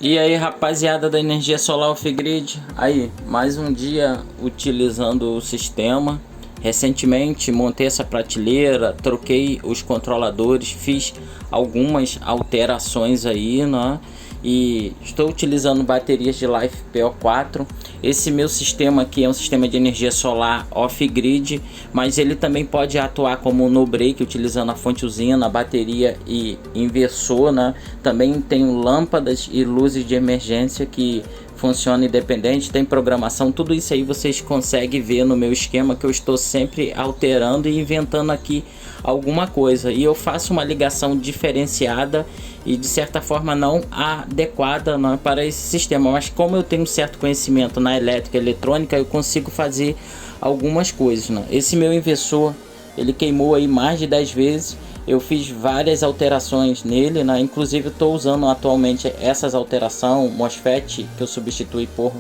E aí, rapaziada da energia solar off-grid, aí mais um dia utilizando o sistema. Recentemente montei essa prateleira, troquei os controladores, fiz algumas alterações aí, né? E estou utilizando baterias de LiFePO4. Esse meu sistema aqui é um sistema de energia solar off-grid, mas ele também pode atuar como no break, utilizando a fonte usina, bateria e inversor, né? Também tenho lâmpadas e luzes de emergência que funciona independente, tem programação, tudo isso aí vocês conseguem ver no meu esquema, que eu estou sempre alterando e inventando aqui alguma coisa, e eu faço uma ligação diferenciada e de certa forma não adequada, né, para esse sistema, mas como eu tenho um certo conhecimento na elétrica e eletrônica, eu consigo fazer algumas coisas, né? Esse meu inversor, ele queimou aí mais de 10 vezes. Eu fiz várias alterações nele, né? Inclusive estou usando atualmente essas alterações, MOSFET, que eu substituí por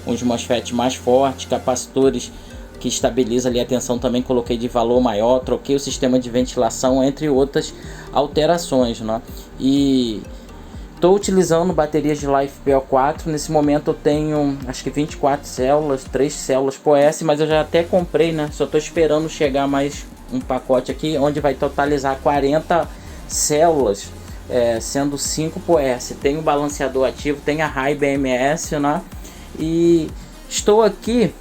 uns MOSFET mais fortes, capacitores que estabiliza ali a tensão, também coloquei de valor maior, troquei o sistema de ventilação, entre outras alterações, né? E estou utilizando baterias de LiFePO4. Nesse momento eu tenho acho que 24 células, 3 células por S, mas eu já até comprei, né? Só estou esperando chegar mais um pacote aqui, onde vai totalizar 40 células, sendo 5 por S. Tem o balanceador ativo, tem a RAI BMS, né? E estou aqui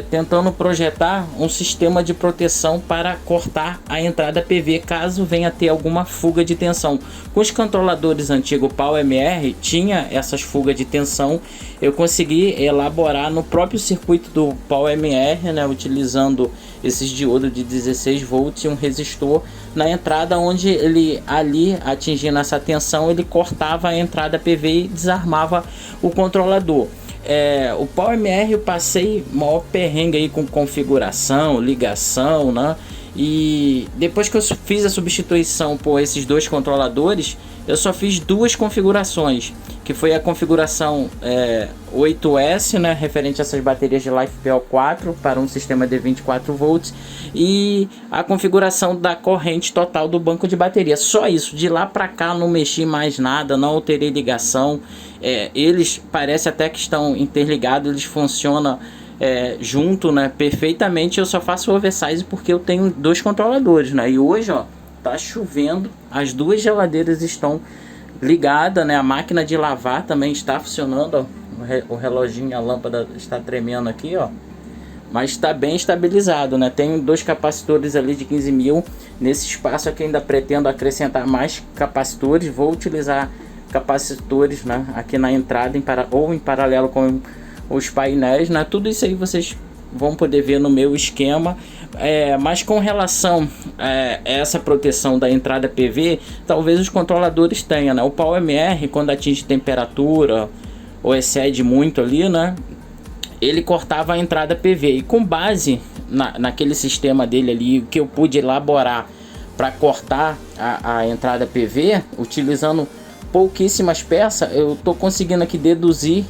tentando projetar um sistema de proteção para cortar a entrada PV caso venha ter alguma fuga de tensão. Com os controladores antigos PowerMR tinha essas fugas de tensão, eu consegui elaborar no próprio circuito do PowerMR, né, utilizando esses diodos de 16 volts e um resistor na entrada, onde ele ali atingindo essa tensão ele cortava a entrada PV e desarmava o controlador. O PowerMR eu passei maior perrengue aí com configuração, ligação, né? E depois que eu fiz a substituição por esses dois controladores, eu só fiz duas configurações, que foi a configuração 8S, né, referente a essas baterias de LiFePO4 para um sistema de 24 volts, e a configuração da corrente total do banco de bateria. Só isso, de lá para cá não mexi mais nada, não alterei ligação. Eles parece até que estão interligados, eles funcionam junto, né, perfeitamente. Eu só faço oversize porque eu tenho dois controladores, né? E hoje, ó, tá chovendo, as duas geladeiras estão ligadas, né? A máquina de lavar também está funcionando, ó. O reloginho, a lâmpada está tremendo aqui, ó, mas está bem estabilizado, né? Tenho dois capacitores ali de 15 mil. Nesse espaço aqui ainda pretendo acrescentar mais capacitores. Vou utilizar capacitores, né, aqui na entrada ou em paralelo com os painéis, né? Tudo isso aí vocês vão poder ver no meu esquema. Mas com relação a essa proteção da entrada PV, talvez os controladores tenham, né? O PowerMR, quando atinge temperatura ou excede muito ali, né, ele cortava a entrada PV, e com base naquele sistema dele ali, o que eu pude elaborar para cortar a entrada PV, utilizando pouquíssimas peças, eu estou conseguindo aqui deduzir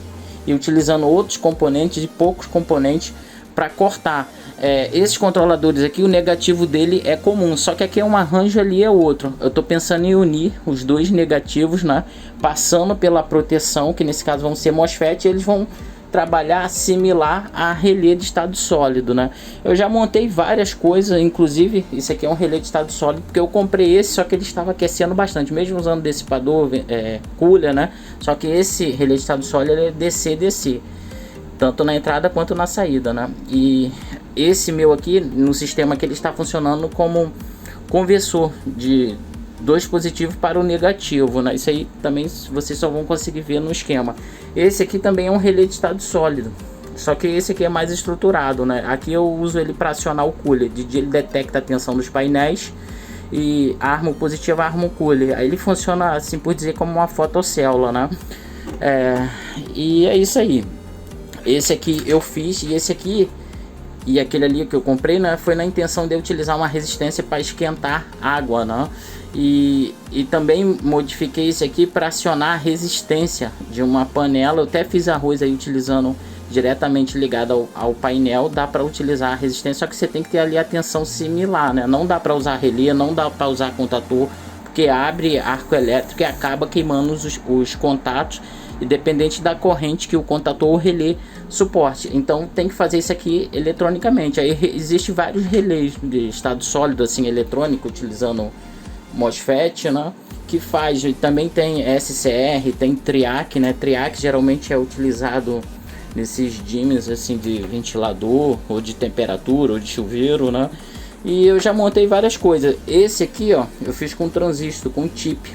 e utilizando outros componentes e poucos componentes para cortar. Esses controladores aqui, o negativo dele é comum, só que aqui é um arranjo, ali é outro. Eu estou pensando em unir os dois negativos, né, passando pela proteção, que nesse caso vão ser MOSFET, e eles vão trabalhar similar a relé de estado sólido, né? Eu já montei várias coisas, inclusive isso aqui é um relé de estado sólido, porque eu comprei esse, só que ele estava aquecendo bastante, mesmo usando dissipador, cooler, né? Só que esse relé de estado sólido é DC-DC, tanto na entrada quanto na saída, né? E esse meu aqui, no sistema que ele está funcionando como conversor de dois positivos para o negativo, né? Isso aí também vocês só vão conseguir ver no esquema. Esse aqui também é um relé de estado sólido, só que esse aqui é mais estruturado, né? Aqui eu uso ele para acionar o cooler. De dia ele detecta a tensão dos painéis e arma o positivo, arma o cooler. Aí ele funciona, assim por dizer, como uma fotocélula, né? E é isso aí. Esse aqui eu fiz, e esse aqui e aquele ali que eu comprei, né, foi na intenção de utilizar uma resistência para esquentar água, né? E também modifiquei esse aqui para acionar a resistência de uma panela. Eu até fiz arroz aí utilizando diretamente ligado ao painel. Dá para utilizar a resistência, só que você tem que ter ali a tensão similar, né? Não dá para usar relé, não dá para usar contator, porque abre arco elétrico e acaba queimando os contatos independente da corrente que o contator ou relé suporte. Então tem que fazer isso aqui eletronicamente. Aí existe vários relés de estado sólido assim eletrônico utilizando MOSFET, né? Que faz, também tem SCR, tem TRIAC, né? TRIAC geralmente é utilizado nesses dimmers assim de ventilador ou de temperatura ou de chuveiro, né? E eu já montei várias coisas. Esse aqui, ó, eu fiz com transistor, com chip.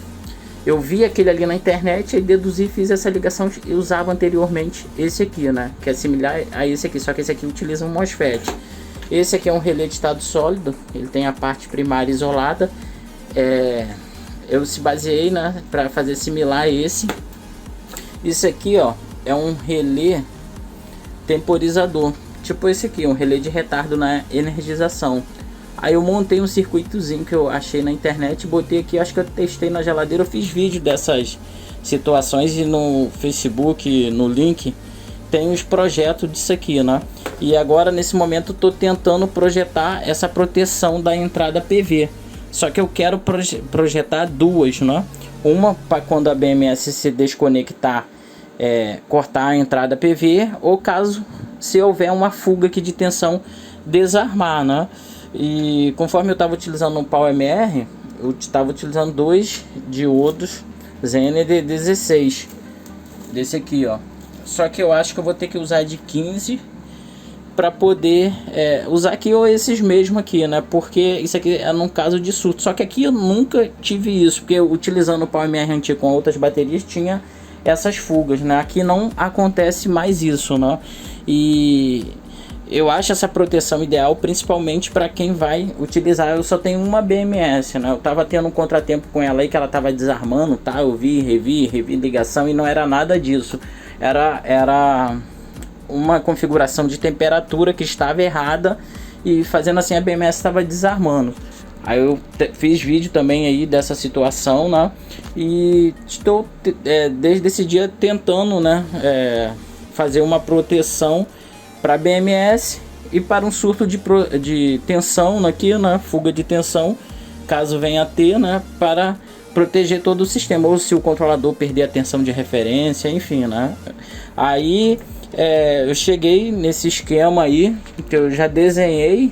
Eu vi aquele ali na internet e deduzi, fiz essa ligação e usava anteriormente esse aqui, né? Que é similar a esse aqui, só que esse aqui utiliza um MOSFET. Esse aqui é um relé de estado sólido, ele tem a parte primária isolada. Eu se baseei, né, para fazer similar a esse. Isso aqui, ó, é um relé temporizador, tipo esse aqui, um relé de retardo na energização. Aí eu montei um circuitozinho que eu achei na internet, botei aqui, acho que eu testei na geladeira, eu fiz vídeo dessas situações e no Facebook, no link, tem os projetos disso aqui, né? E agora nesse momento eu tô tentando projetar essa proteção da entrada PV. Só que eu quero projetar duas, né? Uma para quando a BMS se desconectar, cortar a entrada PV, ou caso se houver uma fuga aqui de tensão, desarmar, né? E conforme eu estava utilizando um PowerMR, eu estava utilizando dois diodos ZND16 desse aqui, ó. Só que eu acho que eu vou ter que usar de 15 para poder usar aqui ou esses mesmo aqui, né? Porque isso aqui é num caso de surto. Só que aqui eu nunca tive isso, porque utilizando o PowerMR antigo com outras baterias tinha essas fugas, né? Aqui não acontece mais isso, né? E eu acho essa proteção ideal principalmente para quem vai utilizar. Eu só tenho uma BMS, né? Eu tava tendo um contratempo com ela aí que ela tava desarmando, tá? Eu revi ligação e não era nada disso. Era uma configuração de temperatura que estava errada e fazendo assim a BMS estava desarmando. Aí eu fiz vídeo também aí dessa situação, né? E estou desde esse dia tentando, né, fazer uma proteção para BMS e para um surto de tensão aqui, né, fuga de tensão, caso venha a ter, né, para proteger todo o sistema, ou se o controlador perder a tensão de referência, enfim, né. Aí eu cheguei nesse esquema aí que eu já desenhei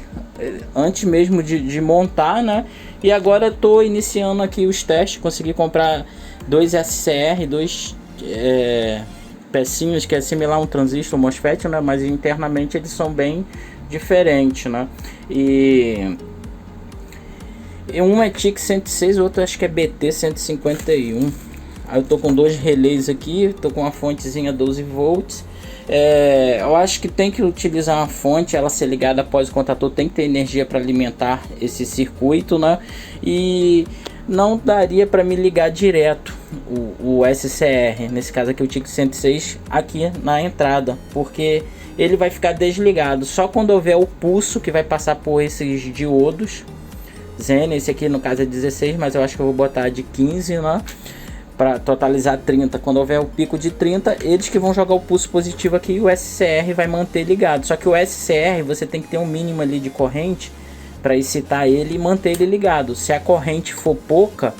antes mesmo de montar, né, e agora estou iniciando aqui os testes. Consegui comprar dois SCR, dois pecinhas que é similar a um transistor MOSFET, né, mas internamente eles são bem diferentes, né, e um é TIC 106, o outro acho que é BT 151. Aí eu tô com dois relés aqui, tô com uma fontezinha 12 volts. Eu acho que tem que utilizar uma fonte, ela ser ligada após o contator, tem que ter energia para alimentar esse circuito, né, e não daria para me ligar direto o SCR, nesse caso aqui o TIC 106, aqui na entrada, porque ele vai ficar desligado só quando houver o pulso que vai passar por esses diodos Zen. Esse aqui no caso é 16, mas eu acho que eu vou botar de 15, né, para totalizar 30. Quando houver o pico de 30, eles que vão jogar o pulso positivo aqui e o SCR vai manter ligado. Só que o SCR você tem que ter um mínimo ali de corrente para excitar ele e manter ele ligado. Se a corrente for pouca,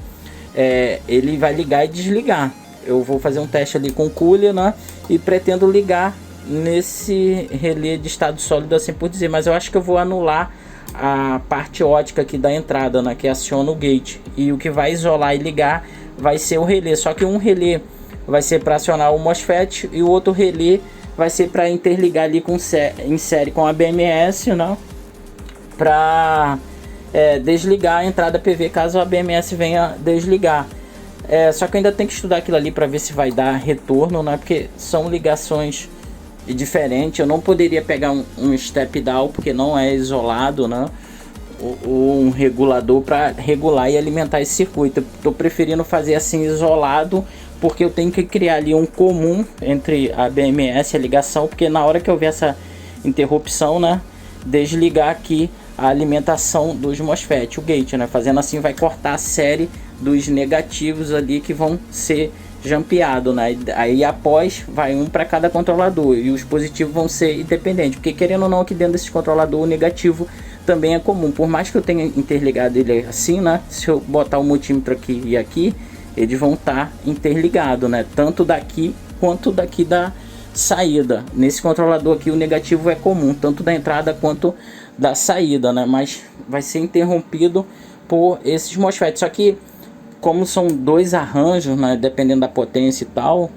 ele vai ligar e desligar. Eu vou fazer um teste ali com o cooler, né, e pretendo ligar nesse relé de estado sólido, assim por dizer, mas eu acho que eu vou anular a parte ótica aqui da entrada, né, que aciona o gate, e o que vai isolar e ligar vai ser o relé. Só que um relé vai ser para acionar o MOSFET e o outro relé vai ser para interligar ali em série com a BMS, né, para desligar a entrada PV caso a BMS venha desligar. Só que eu ainda tenho que estudar aquilo ali para ver se vai dar retorno, né, porque são ligações diferentes. Eu não poderia pegar um step down porque não é isolado, né, ou um regulador para regular e alimentar esse circuito. Estou preferindo fazer assim isolado, porque eu tenho que criar ali um comum entre a BMS e a ligação, porque na hora que eu ver essa interrupção, né, desligar aqui a alimentação dos MOSFET, o gate, né, fazendo assim vai cortar a série dos negativos ali que vão ser jampeado, né? Aí após vai um para cada controlador e os positivos vão ser independentes, porque querendo ou não aqui dentro desse controlador o negativo também é comum, por mais que eu tenha interligado ele assim, né, se eu botar o multímetro aqui e aqui, eles vão estar interligados, né, tanto daqui quanto daqui da saída. Nesse controlador aqui o negativo é comum, tanto da entrada quanto da saída, né? Mas vai ser interrompido por esses MOSFETs. Só que como são dois arranjos, né, dependendo da potência e tal,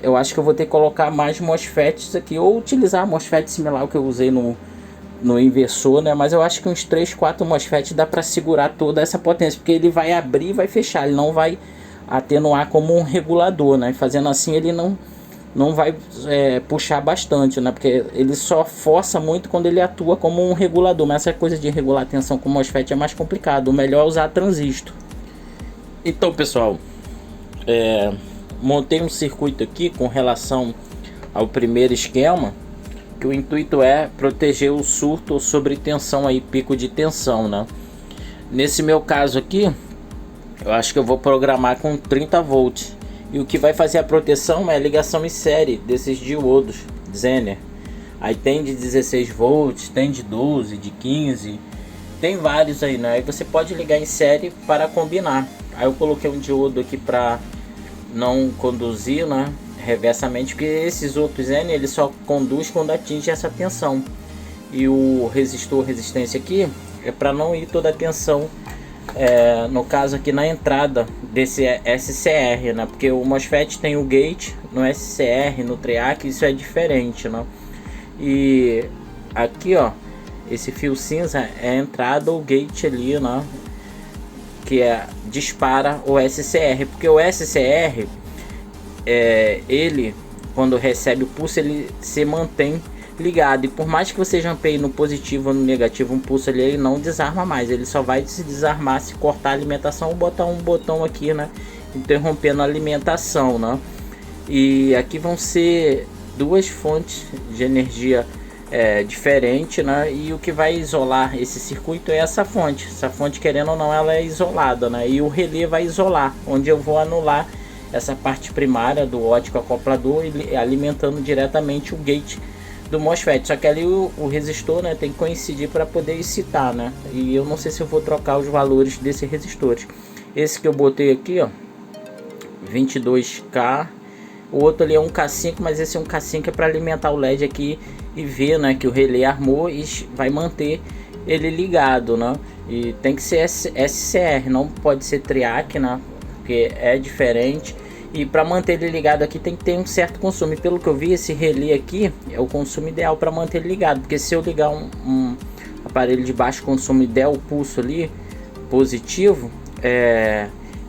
eu acho que eu vou ter que colocar mais MOSFETs aqui, ou utilizar MOSFET similar ao que eu usei no inversor, né? Mas eu acho que uns 3, 4 MOSFETs dá para segurar toda essa potência, porque ele vai abrir e vai fechar, ele não vai atenuar como um regulador, né? Fazendo assim ele não vai puxar bastante, né? Porque ele só força muito quando ele atua como um regulador, mas essa coisa de regular a tensão com MOSFET é mais complicado, o melhor é usar transistor. Então, pessoal, montei um circuito aqui com relação ao primeiro esquema, que o intuito é proteger o surto ou sobretensão aí, pico de tensão, né? Nesse meu caso aqui, eu acho que eu vou programar com 30 volts. E o que vai fazer a proteção é a ligação em série desses diodos Zener. Aí tem de 16 volts, tem de 12, de 15, tem vários aí, né? Aí você pode ligar em série para combinar. Aí eu coloquei um diodo aqui para não conduzir, né, reversamente, porque esses outros N ele só conduz quando atinge essa tensão. E o resistência aqui é para não ir toda a tensão, no caso aqui na entrada desse SCR, né? Porque o MOSFET tem o gate no SCR, no triac, isso é diferente, né? E aqui, ó, esse fio cinza é a entrada ou gate ali, né? Que dispara o SCR, porque o SCR ele quando recebe o pulso ele se mantém ligado, e por mais que você jampeie no positivo ou no negativo um pulso ali, ele não desarma mais, ele só vai se desarmar se cortar a alimentação ou botar um botão aqui, né, interrompendo a alimentação, né? E aqui vão ser duas fontes de energia diferente, né? E o que vai isolar esse circuito é essa fonte. Essa fonte, querendo ou não, ela é isolada, né? E o relé vai isolar, onde eu vou anular essa parte primária do ótico acoplador, alimentando diretamente o gate do MOSFET. Só que ali o resistor, né, tem que coincidir para poder excitar, né? E eu não sei se eu vou trocar os valores desses resistores. Esse que eu botei aqui, ó, 22K. O outro ali é um K5, mas esse é um K5 é para alimentar o LED aqui e ver, né, que o relé armou e vai manter ele ligado, né? E tem que ser SCR, não pode ser triac, né? Porque é diferente. E para manter ele ligado aqui tem que ter um certo consumo. E pelo que eu vi, esse relé aqui é o consumo ideal para manter ele ligado. Porque se eu ligar um aparelho de baixo consumo e der o pulso ali positivo,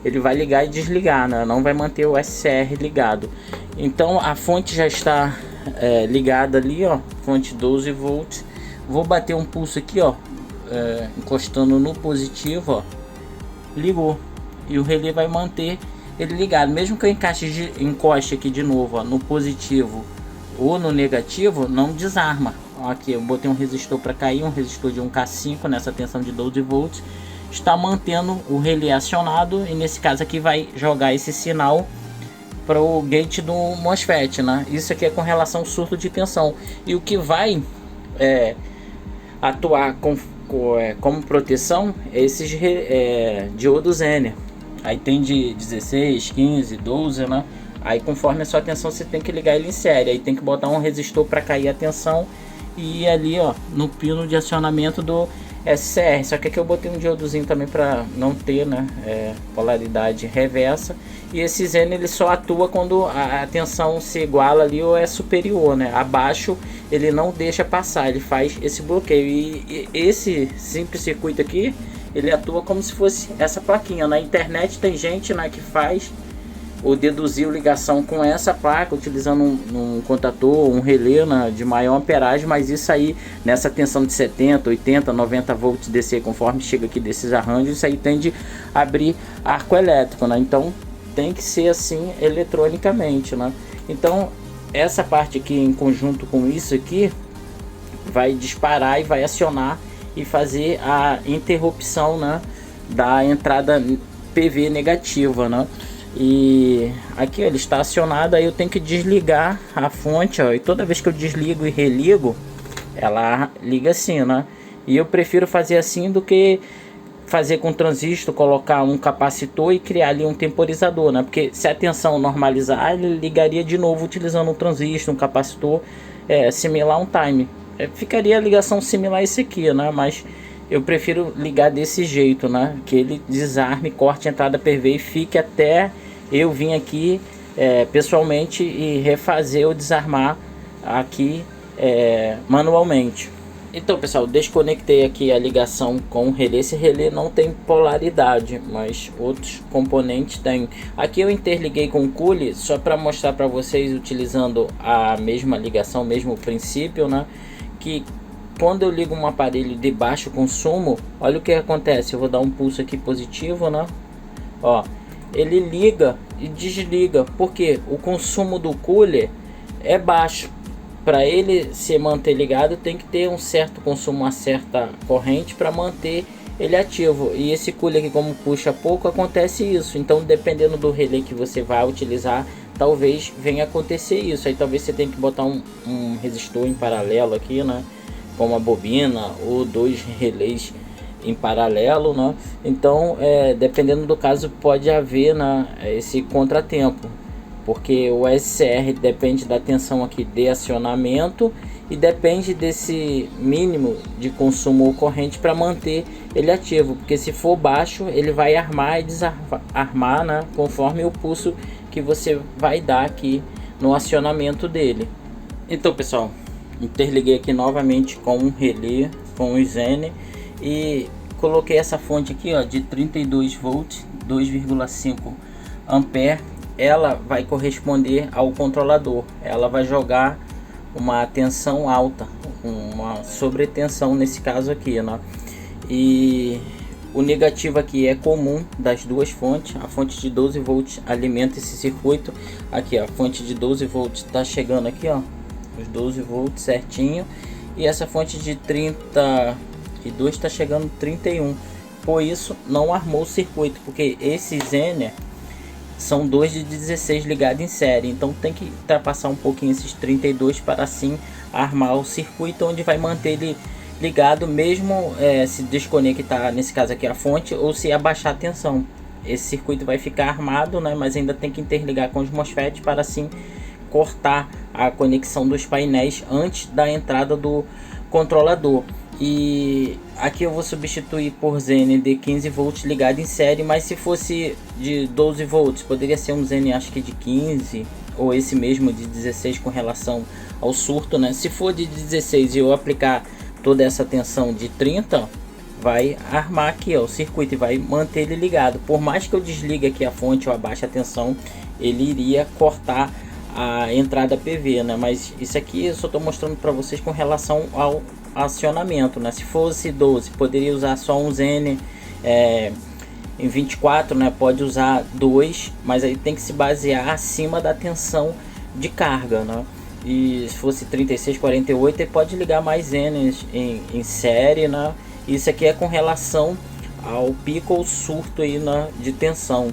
ele vai ligar e desligar, né? Não vai manter o SCR ligado. Então a fonte já está ligada ali, ó, fonte 12 volts. Vou bater um pulso aqui, ó, encostando no positivo, ó, ligou, e o relé vai manter ele ligado. Mesmo que eu encoste aqui de novo, ó, no positivo ou no negativo, não desarma. Ó, aqui eu botei um resistor para cair, um resistor de 1K5 nessa tensão de 12 volts, está mantendo o relé acionado, e nesse caso aqui vai jogar esse sinal para o gate do MOSFET, né? Isso aqui é com relação ao surto de tensão. E o que vai atuar como proteção é esses diodos Zener. Aí tem de 16, 15, 12, né? Aí conforme a sua tensão você tem que ligar ele em série. Aí tem que botar um resistor para cair a tensão e ir ali, ó, no pino de acionamento do SCR. Só que aqui eu botei um diodozinho também para não ter, né, polaridade reversa. E esse Zener ele só atua quando a tensão se iguala ali ou é superior, né? Abaixo ele não deixa passar, ele faz esse bloqueio. E esse simples circuito aqui, ele atua como se fosse essa plaquinha. Na internet tem gente, né, que faz ou deduziu ligação com essa placa utilizando um contator, um relé, né, de maior amperagem, mas isso aí nessa tensão de 70, 80, 90 volts DC, conforme chega aqui desses arranjos, isso aí tende a abrir arco elétrico, né? Então tem que ser assim eletronicamente, né? Então essa parte aqui em conjunto com isso aqui vai disparar e vai acionar e fazer a interrupção, né, da entrada PV negativa, né? E aqui ó, ele está acionado, aí eu tenho que desligar a fonte, ó, e toda vez que eu desligo e religo, ela liga assim, né? E eu prefiro fazer assim do que fazer com transistor, colocar um capacitor e criar ali um temporizador, né? Porque se a tensão normalizar, ele ligaria de novo utilizando um transistor, um capacitor, similar a um time. Ficaria a ligação similar a esse aqui, né? Mas eu prefiro ligar desse jeito, né? Que ele desarme, corte a entrada PV e fique até eu vir aqui pessoalmente e refazer ou desarmar aqui manualmente. Então, pessoal, desconectei aqui a ligação com o relé. Esse relé não tem polaridade, mas outros componentes têm. Aqui eu interliguei com o cooler só para mostrar para vocês, utilizando a mesma ligação, mesmo princípio, né? Que quando eu ligo um aparelho de baixo consumo, olha o que acontece. Eu vou dar um pulso aqui positivo, né? Ó, ele liga e desliga, porque o consumo do cooler é baixo. Para ele se manter ligado, tem que ter um certo consumo, uma certa corrente para manter ele ativo. E esse cooler aqui, como puxa pouco, acontece isso. Então, dependendo do relé que você vai utilizar, talvez venha acontecer isso. Aí talvez você tenha que botar um resistor em paralelo aqui, né? Com uma bobina ou dois relés em paralelo, né? Então, dependendo do caso, pode haver, né, esse contratempo. Porque o SCR depende da tensão aqui de acionamento e depende desse mínimo de consumo corrente para manter ele ativo. Porque se for baixo, ele vai armar e desarmar, né, conforme o pulso que você vai dar aqui no acionamento dele. Então, pessoal, interliguei aqui novamente com um relé, com o Zen, e coloquei essa fonte aqui, ó, de 32 volts, 2,5 ampere. Ela vai corresponder ao controlador. Ela vai jogar uma tensão alta, uma sobretensão nesse caso aqui, né? E o negativo aqui é comum das duas fontes. A fonte de 12 volts alimenta esse circuito. Aqui, ó, a fonte de 12 volts está chegando aqui, ó, os 12 volts certinho. E essa fonte de 32 está chegando 31. Por isso não armou o circuito, porque esse Zener são dois de 16 ligados em série, então tem que ultrapassar um pouquinho esses 32 para assim armar o circuito, onde vai manter ele ligado mesmo se desconectar, nesse caso aqui, a fonte, ou se abaixar a tensão. Esse circuito vai ficar armado, né, mas ainda tem que interligar com os MOSFET para assim cortar a conexão dos painéis antes da entrada do controlador. E aqui eu vou substituir por Zen de 15 volts ligado em série, mas se fosse de 12 volts, poderia ser um Zen, acho que de 15, ou esse mesmo de 16 com relação ao surto, né? Se for de 16 e eu aplicar toda essa tensão de 30, vai armar aqui, ó, o circuito e vai manter ele ligado. Por mais que eu desligue aqui a fonte ou abaixe a tensão, ele iria cortar a entrada PV, né? Mas isso aqui eu só estou mostrando para vocês com relação ao acionamento, né? Se fosse 12, poderia usar só um Zen. Em 24, né, pode usar 2, mas aí tem que se basear acima da tensão de carga, né? E se fosse 36, 48, ele pode ligar mais Zenes em série, né? Isso aqui é com relação ao pico ou surto aí, né, de tensão.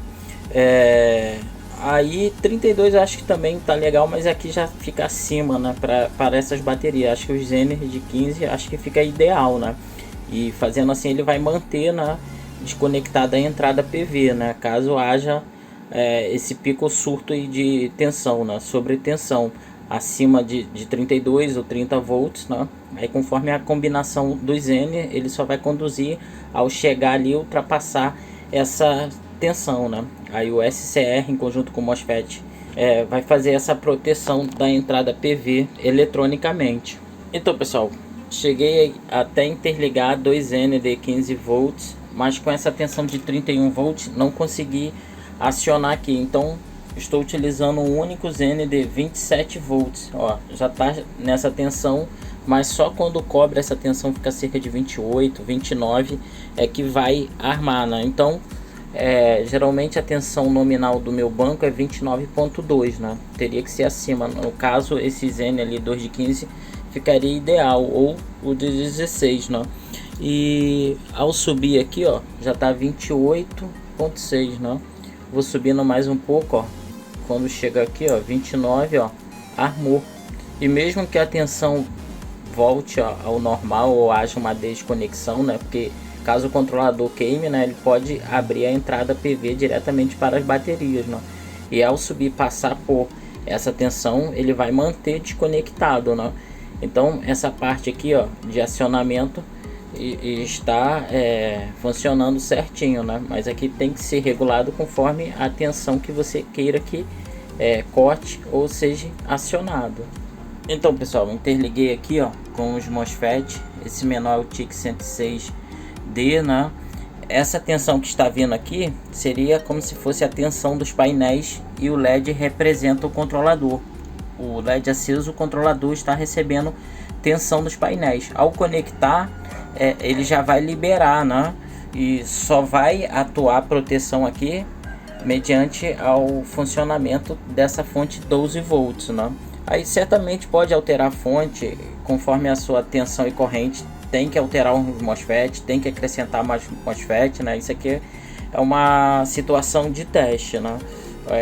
Aí 32 eu acho que também tá legal, mas aqui já fica acima, né, para essas baterias. Acho que os Zener de 15 acho que fica ideal, né? E fazendo assim ele vai manter, né, desconectada a entrada PV, né, caso haja esse pico ou surto aí de tensão, né, sobretensão acima de 32 ou 30 volts, né? Aí conforme a combinação dos Zener, ele só vai conduzir ao chegar ali, ultrapassar essa tensão, né? Aí o SCR em conjunto com o MOSFET vai fazer essa proteção da entrada PV eletronicamente. Então, pessoal, cheguei até interligar dois Zener de 15 volts, mas com essa tensão de 31 volts não consegui acionar aqui, então estou utilizando um único Zener de 27 volts. Ó, já está nessa tensão, mas só quando cobre essa tensão, fica cerca de 28, 29, é que vai armar, né? Então geralmente a tensão nominal do meu banco é 29.2, né? Teria que ser acima. No caso, esse Zener ali 2 de 15 ficaria ideal, ou o de 16, né? E ao subir aqui, ó, já tá 28.6, né? Vou subindo mais um pouco, ó. Quando chega aqui, ó, 29, ó, armou. E mesmo que a tensão volte, ó, ao normal ou haja uma desconexão, né? Porque caso o controlador queime, né, ele pode abrir a entrada PV diretamente para as baterias, né? E ao subir, passar por essa tensão, ele vai manter desconectado, né? Então essa parte aqui, ó, de acionamento está funcionando certinho, né? Mas aqui tem que ser regulado conforme a tensão que você queira que corte ou seja acionado. Então pessoal, interliguei aqui, ó, com os MOSFET. Esse menor é o TIC 106D, né? Essa tensão que está vindo aqui seria como se fosse a tensão dos painéis e o LED representa o controlador. O LED aceso, o controlador está recebendo tensão dos painéis. Ao conectar, ele já vai liberar, né? E só vai atuar a proteção aqui mediante ao funcionamento dessa fonte 12 volts, né? Aí certamente pode alterar a fonte conforme a sua tensão e corrente. Tem que alterar os MOSFET, tem que acrescentar mais MOSFET, né? Isso aqui é uma situação de teste, né?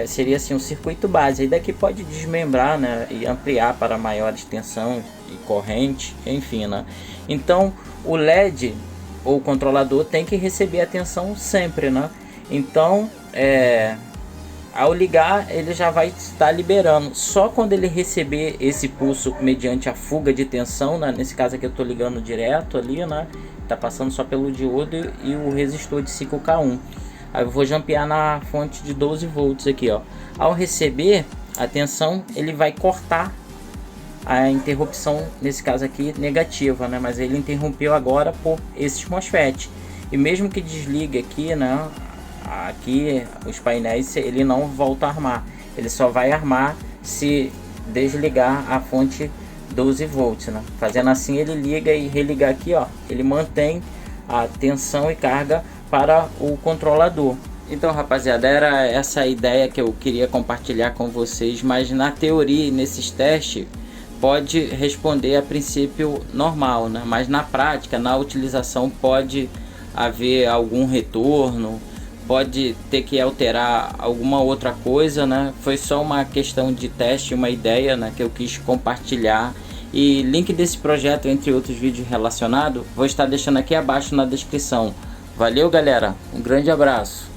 Seria assim um circuito base. Aí daqui pode desmembrar, né? E ampliar para maiores tensão e corrente, enfim, né? Então o LED ou o controlador tem que receber a tensão sempre, né? Então ao ligar ele já vai estar liberando. Só quando ele receber esse pulso mediante a fuga de tensão, né? Nesse caso aqui eu estou ligando direto ali, né? Tá passando só pelo diodo e o resistor de ciclo K1. Aí eu vou jampear na fonte de 12 volts aqui, ó. Ao receber a tensão, ele vai cortar a interrupção, nesse caso aqui negativa, né? Mas ele interrompeu agora por esses MOSFET. E mesmo que desligue aqui, né? Aqui os painéis, ele não volta a armar. Ele só vai armar se desligar a fonte 12 volts, né? Fazendo assim ele liga e religar aqui, ó. Ele mantém a tensão e carga para o controlador. Então rapaziada, era essa a ideia que eu queria compartilhar com vocês. Mas na teoria, nesses testes, pode responder a princípio normal, né? Mas na prática, na utilização, pode haver algum retorno, pode ter que alterar alguma outra coisa, né? Foi só uma questão de teste, uma ideia, né, que eu quis compartilhar. E link desse projeto, entre outros vídeos relacionados, vou estar deixando aqui abaixo na descrição. Valeu galera, um grande abraço.